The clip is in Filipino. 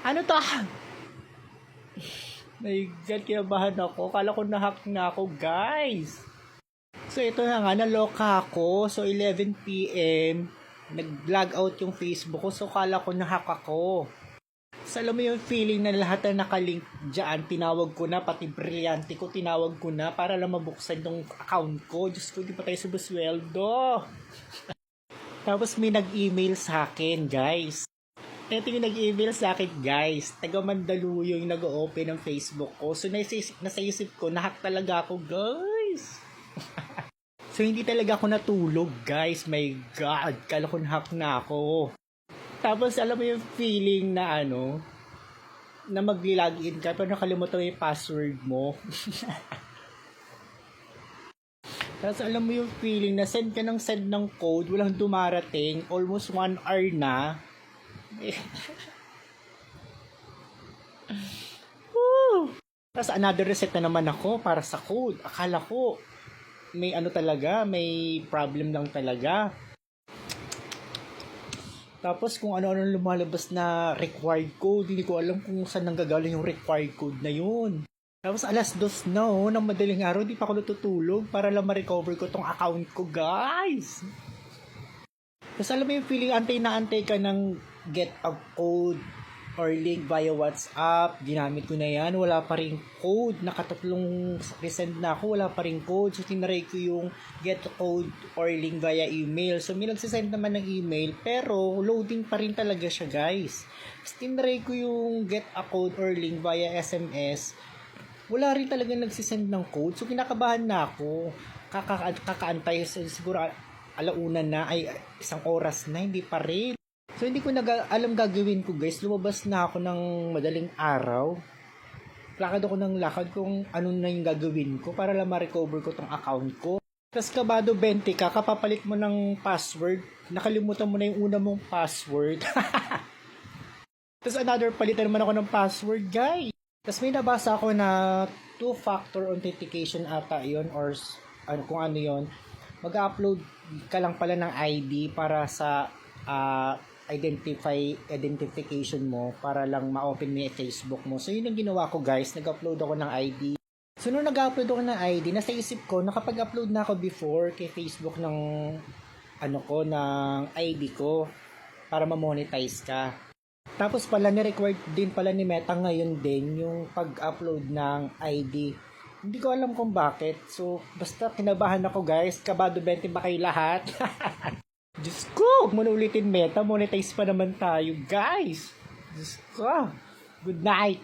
Ano to? My God, kinabahan ako. Kala ko na-hack na ako, guys. So, ito na nga, naloka ako. So, 11 p.m. Nag-log out yung Facebook ko. So, kala ko na-hack ako. So, alam mo yung feeling na lahat na nakalink dyan, tinawag ko na, pati brilyante ko, tinawag ko na para lang mabuksan yung account ko. Diyos ko, di pa tayo subusweldo. Tapos may nag-email sa akin, guys. Ito yung nag-email sa akin, guys. Taga Mandaluyong yung nag-open ng Facebook ko. So, nasa isip ko, nahack talaga ako, guys. So, hindi talaga ako natulog, guys. My God, kala ko nahack na ako. Tapos, alam mo yung feeling na na mag-login ka, pero nakalimutan mo yung password mo. Tapos, alam mo yung feeling na send ng code, walang dumarating, almost 1 hour na. Tapos, another reset na naman ako para sa code. Akala ko, may may problem lang talaga. Tapos kung ano-ano lumalabas na required code, hindi ko alam kung saan nanggagaling yung required code na yun. Tapos 2:00 na ng madaling araw, di pa ako natutulog para lang ma-recover ko tong account ko, guys. Tapos alam mo yung feeling, antay na antay ka ng get a code or link via WhatsApp. Ginamit ko na yan, wala pa rin code. Nakatatlong resend na ako, wala pa rin code. So tinaray ko yung get a code or link via email. So may nagsisend naman ng email, pero loading pa rin talaga siya, guys. Tapos tinaray ko yung get a code or link via SMS. Wala rin talaga nagsisend ng code. So kinakabahan na ako. Kakaantay siguro alauna na, ay 1 oras na, hindi pa rin. So, hindi ko alam gagawin ko, guys. Lumabas na ako ng madaling araw. Lakad ako ng lakad kung ano na yung gagawin ko para lang ma-recover ko tong account ko. Tapos, kabado 20 ka, kapapalit mo ng password. Nakalimutan mo na yung una mong password. Tapos, another palitan naman ako ng password, guys. Tapos, may nabasa ako na 2-factor authentication ata yun or kung ano yun. Mag-upload ka lang pala ng ID para sa identification mo para lang ma-open mo yung Facebook mo. So, yun ang ginawa ko, guys. Nag-upload ako ng ID. So, nung nag-upload ako ng ID, nasa isip ko, nakapag-upload na ako before kay Facebook ng ng ID ko para ma-monetize ka. Tapos pala, ni-required din pala ni Meta ngayon din yung pag-upload ng ID. Hindi ko alam kung bakit. So, basta kinabahan ako, guys. Kabado 20 ba kayo lahat? Diyos ko, huwag mo na ulitin Meta. Monetize pa naman tayo, guys. Diyos ko. Good night.